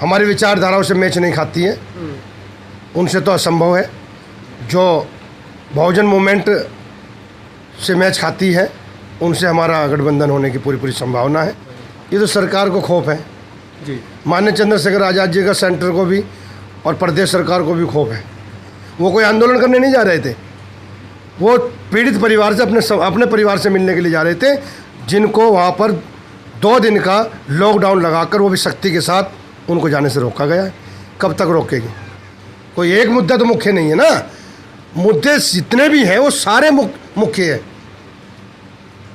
हमारी विचारधाराओं से मैच नहीं खाती है, उनसे तो असंभव है। जो बहुजन मूवमेंट से मैच खाती है उनसे हमारा गठबंधन होने की पूरी पूरी संभावना है। ये तो सरकार को खौफ है जी। माननीय चंद्रशेखर आज़ाद जी का सेंटर को भी और प्रदेश सरकार को भी खौफ है। वो कोई आंदोलन करने नहीं जा रहे थे, वो पीड़ित परिवार से अपने परिवार से मिलने के लिए जा रहे थे, जिनको वहाँ पर 2 दिन का लॉकडाउन लगाकर वो भी सख्ती के साथ उनको जाने से रोका गया है। कब तक रोकेगी? कोई एक मुद्दा तो मुख्य नहीं है ना, मुद्दे जितने भी हैं वो सारे मुख्य है।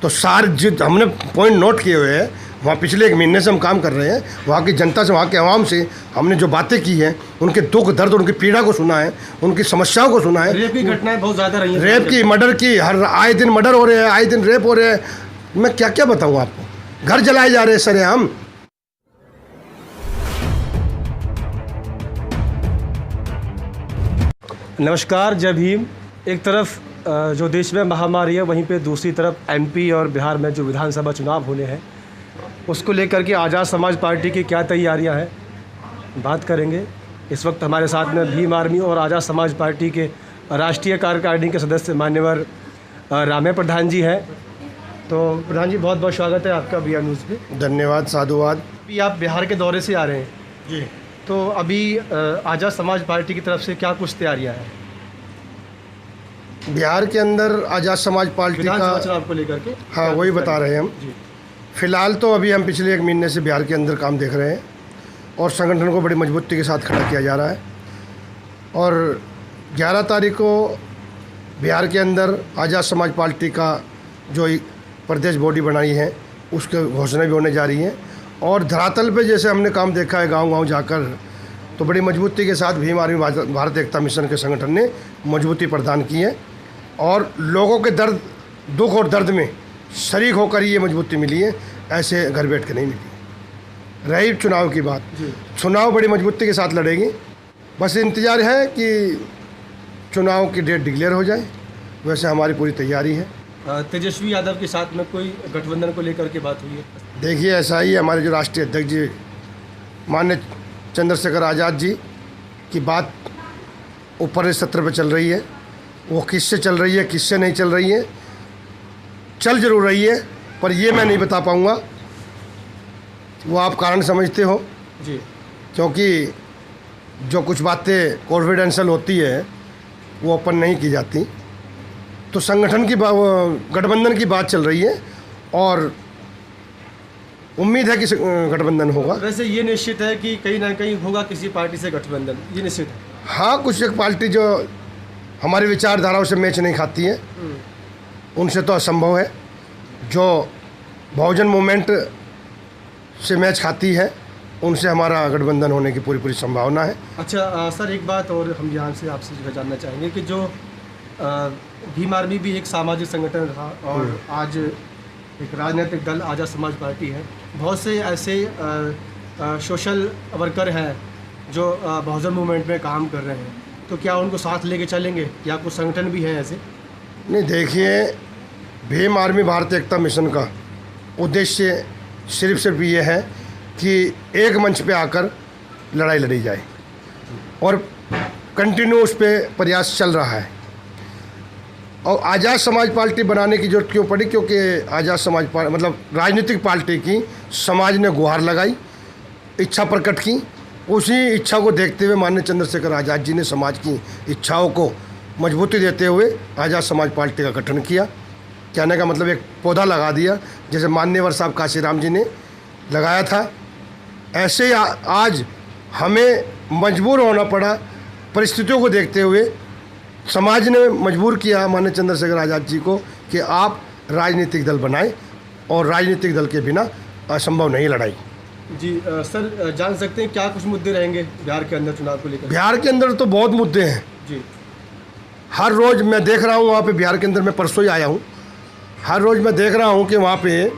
तो सारे जो हमने पॉइंट नोट किए हुए हैं, वहाँ पिछले 1 महीने से हम काम कर रहे हैं, वहाँ की जनता से, वहाँ के आवाम से हमने जो बातें की हैं, उनके दुख दर्द, उनकी पीड़ा को सुना है, उनकी समस्याओं को सुना है। रेप की घटनाएं बहुत ज़्यादा रही हैं, रेप की, मर्डर की, हर आए दिन मर्डर हो रहे हैं, आए दिन रेप हो रहे हैं। मैं क्या क्या बताऊँ आपको, घर जलाए जा रहे हैं सरेआम। नमस्कार, जय भीम। एक तरफ जो देश में महामारी है, वहीं पे दूसरी तरफ एमपी और बिहार में जो विधानसभा चुनाव होने हैं, उसको लेकर के आज़ाद समाज पार्टी की क्या तैयारियां हैं, बात करेंगे। इस वक्त हमारे साथ में भीम आर्मी और आज़ाद समाज पार्टी के राष्ट्रीय कार्यकारिणी के सदस्य मान्यवर रामे प्रधान जी हैं। तो प्रधान जी, बहुत बहुत स्वागत है आपका BR न्यूज़ पे। धन्यवाद, साधुवाद। अभी आप बिहार के दौरे से आ रहे हैं जी। तो अभी आज़ाद समाज पार्टी की तरफ से क्या कुछ तैयारियां हैं बिहार के अंदर आज़ाद समाज पार्टी विधानसभा का? चुनाव को लेकर के? हाँ, वही बता रहे हैं हम। जी। फिलहाल तो अभी हम पिछले 1 महीने से बिहार के अंदर काम देख रहे हैं और संगठन को बड़ी मजबूती के साथ खड़ा किया जा रहा है। और 11 तारीख को बिहार के अंदर आज़ाद समाज पार्टी का जो प्रदेश बॉडी बनाई है, उसकी घोषणा भी होने जा रही है। और धरातल पे जैसे हमने काम देखा है गांव-गांव जाकर, तो बड़ी मजबूती के साथ भीम आर्मी भारत एकता मिशन के संगठन ने मजबूती प्रदान की है और लोगों के दर्द, दुख और दर्द में शरीक होकर ये मजबूती मिली है, ऐसे घर बैठ के नहीं मिली। रही चुनाव की बात, चुनाव बड़ी मजबूती के साथ लड़ेगी। बस इंतज़ार है कि चुनाव की डेट डिक्लेयर हो जाए, वैसे हमारी पूरी तैयारी है। तेजस्वी यादव के साथ में कोई गठबंधन को लेकर के बात हुई है? देखिए, ऐसा ही हमारे जो राष्ट्रीय अध्यक्ष जी माननीय चंद्रशेखर आज़ाद जी की बात ऊपर सत्र पर चल रही है। वो किससे चल रही है, किससे नहीं चल रही है, चल जरूर रही है, पर ये मैं नहीं बता पाऊँगा। वो आप कारण समझते हो जी। क्योंकि जो कुछ बातें कॉन्फिडेंशियल होती है वो ओपन नहीं की जाती। तो संगठन की गठबंधन की बात चल रही है और उम्मीद है कि गठबंधन होगा। वैसे ये निश्चित है कि कहीं ना कहीं होगा किसी पार्टी से गठबंधन, ये निश्चित है। हाँ, कुछ एक पार्टी जो हमारी विचारधाराओं से मैच नहीं खाती है, उनसे तो असंभव है। जो बहुजन मूवमेंट से मैच खाती है उनसे हमारा गठबंधन होने की पूरी पूरी संभावना है। अच्छा सर, एक बात और हम यहाँ से आपसे जो जानना चाहेंगे कि जो भीम आर्मी भी एक सामाजिक संगठन था और आज एक राजनीतिक दल आज़ाद समाज पार्टी है, बहुत से ऐसे सोशल वर्कर हैं जो बहुजन मूवमेंट में काम कर रहे हैं, तो क्या उनको साथ लेके चलेंगे या कुछ संगठन भी हैं ऐसे? नहीं, देखिए, भीम आर्मी भारत एकता मिशन का उद्देश्य सिर्फ ये है कि एक मंच पे आकर लड़ाई लड़ी जाए और कंटिन्यू उस पर प्रयास चल रहा है। और आज़ाद समाज पार्टी बनाने की जरूरत क्यों पड़ी? क्योंकि आज़ाद समाज पार्टी मतलब राजनीतिक पार्टी की समाज ने गुहार लगाई, इच्छा प्रकट की। उसी इच्छा को देखते हुए माननीय चंद्रशेखर आज़ाद जी ने समाज की इच्छाओं को मजबूती देते हुए आज़ाद समाज पार्टी का गठन किया। कहने का मतलब एक पौधा लगा दिया, जैसे मान्यवर साहब काशीराम जी ने लगाया था। ऐसे ही आज हमें मजबूर होना पड़ा, परिस्थितियों को देखते हुए समाज ने मजबूर किया माननीय चंद्रशेखर आज़ाद जी को कि आप राजनीतिक दल बनाएं और राजनीतिक दल के बिना असंभव नहीं लड़ाई। जी सर, जान सकते हैं क्या कुछ मुद्दे रहेंगे बिहार के अंदर चुनाव को लेकर? बिहार के अंदर तो बहुत मुद्दे हैं जी। हर रोज़ मैं देख रहा हूँ वहाँ पे बिहार के अंदर, मैं परसों ही आया हूँ, हर रोज़ मैं देख रहा हूँ कि वहाँ पे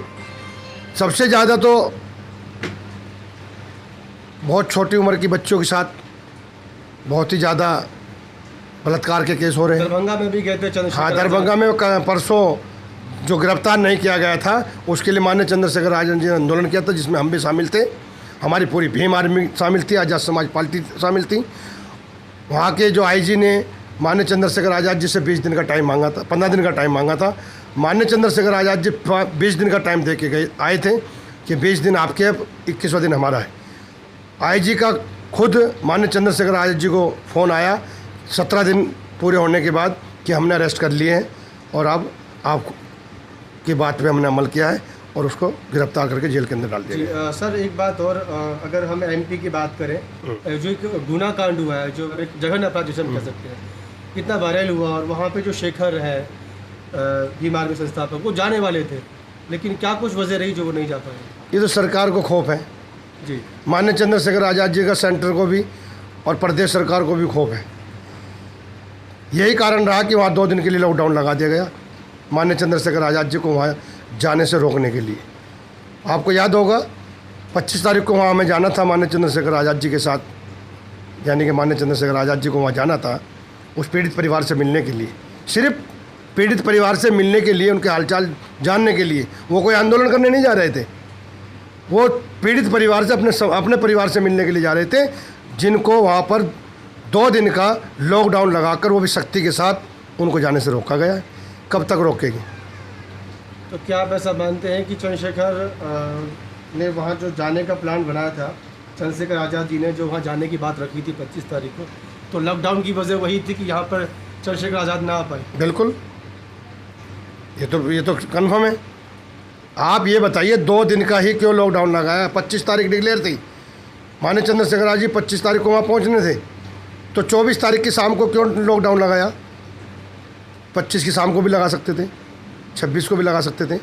सबसे ज़्यादा तो बहुत छोटी उम्र की बच्चों के साथ बहुत ही ज़्यादा बलात्कार के केस हो रहे हैं। दरभंगा में भी गए थे हाँ, दरभंगा में परसों जो गिरफ्तार नहीं किया गया था उसके लिए माननीय चंद्रशेखर आज़ाद जी ने आंदोलन किया था, जिसमें हम भी शामिल थे। हमारी पूरी भीम आर्मी शामिल थी, आज़ाद समाज पार्टी शामिल थी। वहाँ के जो आईजी ने माननीय चंद्रशेखर आज़ाद जी से 20 दिन का टाइम मांगा था, 15 दिन का टाइम मांगा था। माननीय चंद्रशेखर आज़ाद जी 20 दिन का टाइम दे के आए थे कि 20 दिन आपके, अब 21वां दिन हमारा है। आईजी का खुद माननीय चंद्रशेखर आज़ाद जी को फ़ोन आया 17 दिन पूरे होने के बाद कि हमने अरेस्ट कर लिए हैं और अब आपकी बात पे हमने अमल किया है और उसको गिरफ्तार करके जेल के अंदर डाल दिया गया। सर एक बात और, अगर हम एमपी की बात करें, जो एक गुना कांड हुआ है, जो एक जघन्य अपराध जिसे हम कह सकते हैं, कितना वायरल हुआ, और वहाँ पे जो शेखर है भीम आर्मी संस्थापक, वो जाने वाले थे, लेकिन क्या कुछ वजह रही जो वो नहीं जा पाए? ये तो सरकार को खौफ है जी। माननीय चंद्रशेखर आज़ाद जी का, सेंटर को भी और प्रदेश सरकार को भी खौफ है। यही कारण रहा कि वहाँ 2 दिन के लिए लॉकडाउन लगा दिया गया माननीय चंद्रशेखर आज़ाद जी को वहाँ जाने से रोकने के लिए। आपको याद होगा 25 तारीख को वहाँ हमें जाना था माननीय चंद्रशेखर आज़ाद जी के साथ, यानी कि माननीय चंद्रशेखर आज़ाद जी को वहाँ जाना था उस पीड़ित परिवार से मिलने के लिए, सिर्फ पीड़ित परिवार से मिलने के लिए, उनके हालचाल जानने के लिए। वो कोई आंदोलन करने नहीं जा रहे थे, वो पीड़ित परिवार से अपने परिवार से मिलने के लिए जा रहे थे, जिनको वहाँ पर 2 दिन का लॉकडाउन लगाकर, वो भी सख्ती के साथ, उनको जाने से रोका गया है। कब तक रोकेगी? तो क्या आप ऐसा मानते हैं कि चंद्रशेखर ने वहाँ जो जाने का प्लान बनाया था, चंद्रशेखर आज़ाद जी ने जो वहाँ जाने की बात रखी थी 25 तारीख को, तो लॉकडाउन की वजह वही थी कि यहाँ पर चंद्रशेखर आज़ाद ना आ पाए? बिल्कुल, ये तो कन्फर्म है। आप ये बताइए 2 दिन का ही क्यों लॉकडाउन लगाया? 25 तारीख डिक्लेयर थी, माननीय चंद्रशेखर आज़ाद जी 25 तारीख को वहाँ पहुँचने थे, तो 24 तारीख की शाम को क्यों लॉकडाउन लगाया? 25 की शाम को भी लगा सकते थे, 26 को भी लगा सकते थे,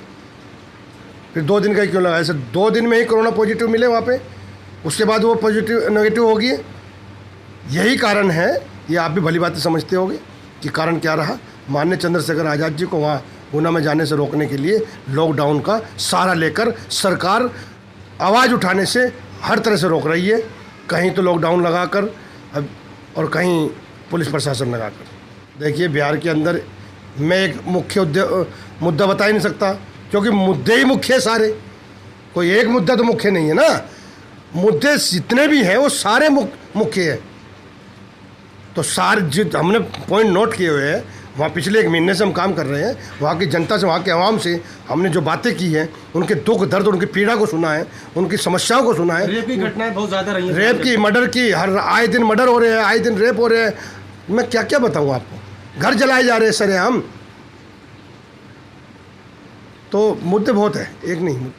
फिर 2 दिन का ही क्यों लगाया? ऐसे 2 दिन में ही कोरोना पॉजिटिव मिले वहाँ पे, उसके बाद वो पॉजिटिव नेगेटिव होगी। यही कारण है, ये आप भी भली बातें समझते होगे कि कारण क्या रहा। माननीय चंद्रशेखर आज़ाद जी को वहाँ ऊना में जाने से रोकने के लिए लॉकडाउन का सहारा लेकर सरकार आवाज़ उठाने से हर तरह से रोक रही है, कहीं तो लॉकडाउन लगाकर और कहीं पुलिस प्रशासन लगाकर। देखिए, बिहार के अंदर मैं एक मुख्य मुद्दा बता ही नहीं सकता, क्योंकि मुद्दे ही मुख्य है सारे, कोई एक मुद्दा तो मुख्य नहीं है ना। मुद्दे जितने भी हैं वो सारे मुख्य हैं। तो सारे जो हमने पॉइंट नोट किए हुए हैं, वहाँ पिछले 1 महीने से हम काम कर रहे हैं, वहाँ की जनता से, वहाँ के आवाम से हमने जो बातें की हैं, उनके दुख दर्द, उनकी पीड़ा को सुना है, उनकी समस्याओं को सुना है। रेप की घटनाएं बहुत ज़्यादा रही हैं, रेप की, मर्डर की, हर आए दिन मर्डर हो रहे हैं, आए दिन रेप हो रहे हैं। मैं क्या क्या बताऊँ आपको, घर जलाए जा रहे हैं सरेआम। तो मुद्दे बहुत है, एक नहीं,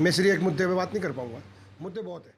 मैं सिर्फ एक मुद्दे पे बात नहीं कर पाऊँगा, मुद्दे बहुत है।